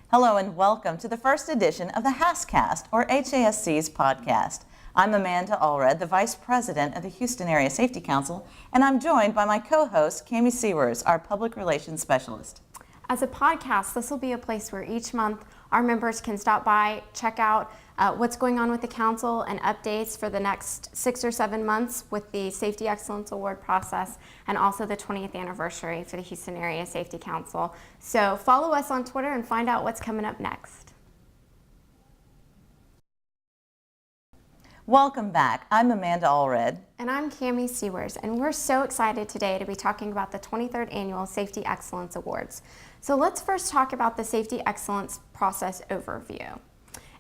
Hello and welcome to the first edition of the HASCCast, or HASC's podcast. I'm Amanda Allred, the Vice President of the Houston Area Safety Council, and I'm joined by my co-host, Cami Sewers, our Public Relations Specialist. As a podcast, this will be a place where each month our members can stop by, check out what's going on with the council and updates for the next 6 or 7 months with the Safety Excellence Award process and also the 20th anniversary for the Houston Area Safety Council. So follow us on Twitter and find out what's coming up next. Welcome back. I'm Amanda Allred. And I'm Cami Sewers, and we're so excited today to be talking about the 23rd Annual Safety Excellence Awards. So let's first talk about the Safety Excellence process overview.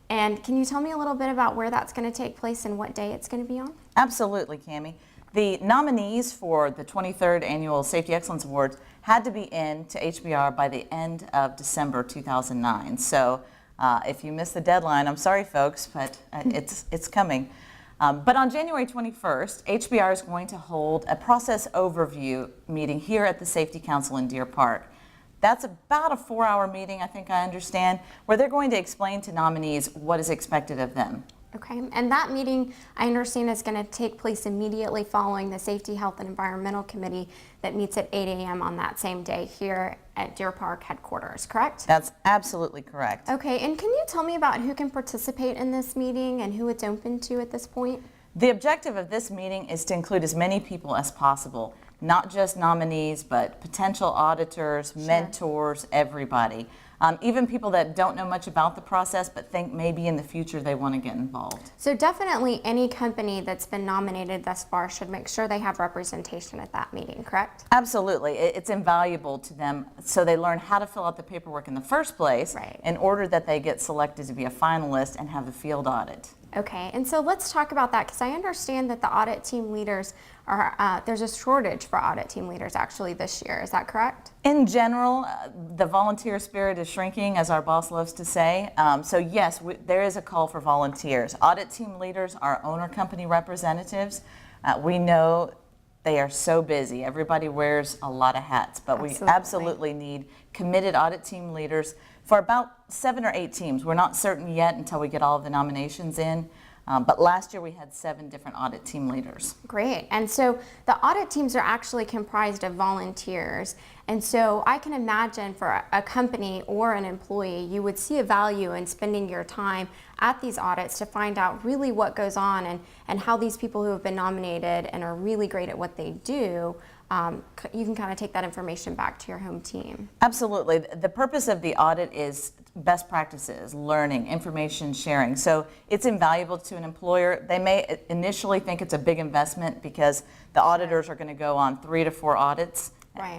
And can you tell me a little bit about where that's going to take place and what day it's going to be on? Absolutely, Cami. The nominees for the 23rd Annual Safety Excellence Awards had to be in to HBR by the end of December 2009. So if you missed the deadline, I'm sorry, folks, but it's coming. But on January 21st, HBR is going to hold a process overview meeting here at the Safety Council in Deer Park. That's about a 4-hour meeting, I think I understand, where they're going to explain to nominees what is expected of them. Okay, and that meeting, I understand, is going to take place immediately following the Safety, Health, and Environmental Committee that meets at 8 a.m. on that same day here at Deer Park headquarters, correct? That's absolutely correct. Okay, and can you tell me about who can participate in this meeting and who it's open to at this point? The objective of this meeting is to include as many people as possible, not just nominees, but potential auditors, mentors, everybody. Even people that don't know much about the process but think maybe in the future they want to get involved. So definitely any company that's been nominated thus far should make sure they have representation at that meeting, correct? Absolutely. It's invaluable to them so they learn how to fill out the paperwork in the first place in order that they get selected to be a finalist and have the field audit. Okay, and so let's talk about that because I understand that the audit team leaders are, there's a shortage for audit team leaders actually this year. Is that correct? In general, the volunteer spirit is shrinking, as our boss loves to say. So yes, there is a call for volunteers. Audit team leaders are owner company representatives. We know they are so busy. Everybody wears a lot of hats, but we absolutely need committed audit team leaders for about 7 or 8 teams. We're not certain yet until we get all of the nominations in. But last year we had 7 different audit team leaders. Great. And so the audit teams are actually comprised of volunteers. And so I can imagine for a company or an employee, you would see a value in spending your time at these audits to find out really what goes on and how these people who have been nominated and are really great at what they do, you can kind of take that information back to your home team. Absolutely. The purpose of the audit is best practices, learning, information sharing. So it's invaluable to an employer. They may initially think it's a big investment because the auditors are going to go on 3 to 4 audits.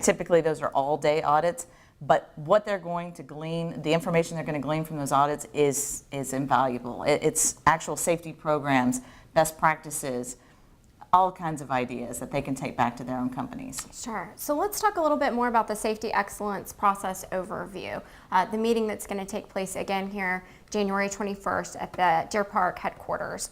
Typically those are all-day audits. But what they're going to glean, the information they're going to glean from those audits is invaluable. It's actual safety programs, best practices, all kinds of ideas that they can take back to their own companies. Sure. So let's talk a little bit more about the Safety Excellence Process Overview, the meeting that's going to take place again here January 21st at the Deer Park headquarters.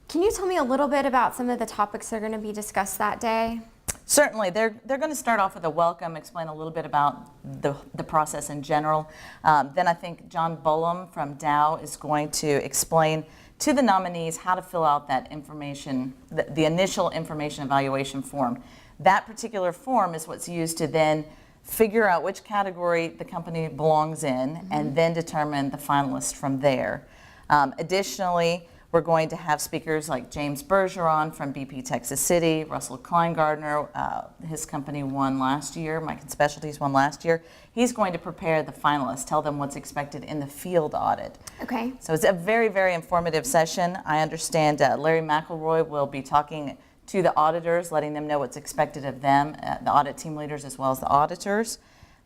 Can you tell me a little bit about some of the topics that are going to be discussed that day? Certainly. They're going to start off with a welcome, explain a little bit about the process in general. Then I think John Bullum from Dow is going to explain to the nominees how to fill out that information, the initial information evaluation form. That particular form is what's used to then figure out which category the company belongs in and then determine the finalists from there. Additionally, we're going to have speakers like James Bergeron from BP Texas City, Russell Kleingardner, his company won last year, Mike and Specialties won last year. He's going to prepare the finalists, tell them what's expected in the field audit. Okay. So it's a very, very informative session. I understand Larry McElroy will be talking to the auditors, letting them know what's expected of them, the audit team leaders as well as the auditors.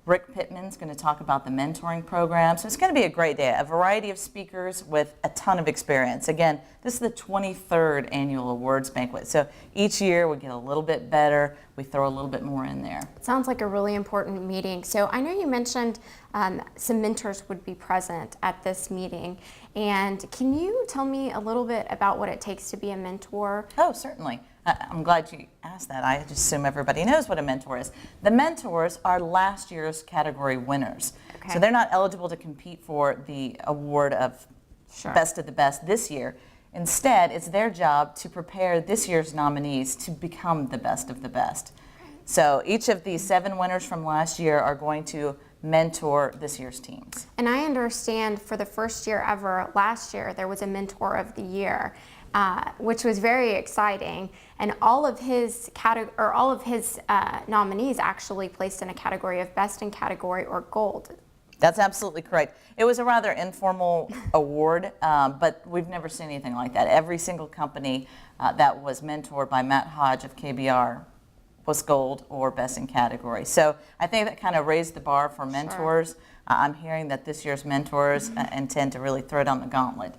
Rick Pittman's going to talk about the mentoring program. So it's going to be a great day. A variety of speakers with a ton of experience. Again, this is the 23rd annual awards banquet. So each year we get a little bit better. We throw a little bit more in there. Sounds like a really important meeting. So I know you mentioned some mentors would be present at this meeting. And can you tell me a little bit about what it takes to be a mentor? Oh, certainly. I'm glad you asked that. I just assume everybody knows what a mentor is. The mentors are last year's category winners. Okay. So they're not eligible to compete for the award of Sure. best of the best this year. Instead, it's their job to prepare this year's nominees to become the best of the best. So each of these 7 winners from last year are going to mentor this year's teams. And I understand for the first year ever, last year, there was a Mentor of the Year, which was very exciting. And all of his nominees actually placed in a category of Best in Category or Gold. That's absolutely correct. It was a rather informal award, but we've never seen anything like that. Every single company that was mentored by Matt Hodge of KBR was gold or best in category. So I think that kind of raised the bar for mentors. Sure. I'm hearing that this year's mentors intend to really throw down the gauntlet.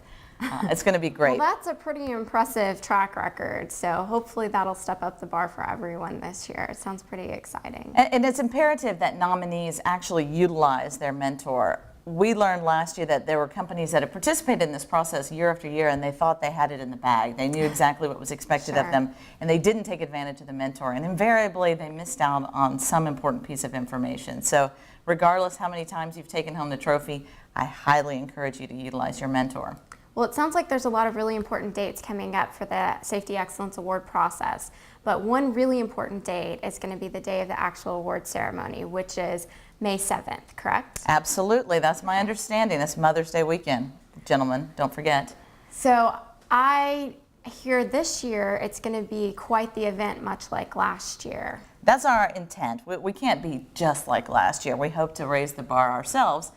It's going to be great. Well, that's a pretty impressive track record. So hopefully that'll step up the bar for everyone this year. It sounds pretty exciting. And it's imperative that nominees actually utilize their mentor. We learned last year that there were companies that had participated in this process year after year, and they thought they had it in the bag. They knew exactly what was expected of Sure. them, and they didn't take advantage of the mentor. And invariably, they missed out on some important piece of information. So regardless how many times you've taken home the trophy, I highly encourage you to utilize your mentor. Well, it sounds like there's a lot of really important dates coming up for the Safety Excellence Award process. But one really important date is going to be the day of the actual award ceremony, which is May 7th, correct? Absolutely. That's my understanding. That's Mother's Day weekend. Gentlemen, don't forget. So I hear this year it's going to be quite the event, much like last year. That's our intent. We can't be just like last year. We hope to raise the bar ourselves.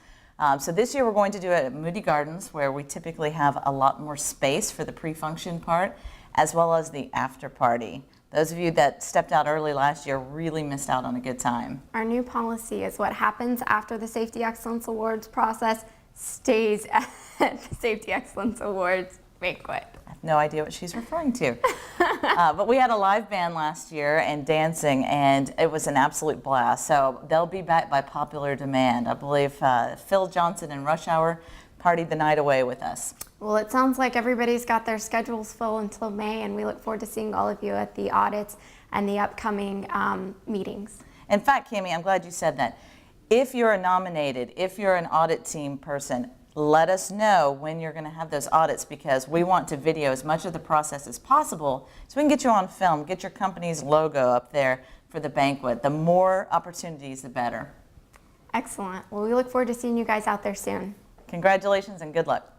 So this year we're going to do it at Moody Gardens, where we typically have a lot more space for the pre-function part, as well as the after party. Those of you that stepped out early last year really missed out on a good time. Our new policy is what happens after the Safety Excellence Awards process stays at the Safety Excellence Awards banquet. I have no idea what she's referring to. But we had a live band last year and dancing, and it was an absolute blast. So they'll be back by popular demand. I believe Phil Johnson and Rush Hour partied the night away with us. Well, it sounds like everybody's got their schedules full until May, and we look forward to seeing all of you at the audits and the upcoming meetings. In fact, Cami, I'm glad you said that. If you're nominated, if you're an audit team person, let us know when you're going to have those audits, because we want to video as much of the process as possible so we can get you on film, get your company's logo up there for the banquet. The more opportunities, the better. Excellent. Well, we look forward to seeing you guys out there soon. Congratulations and good luck.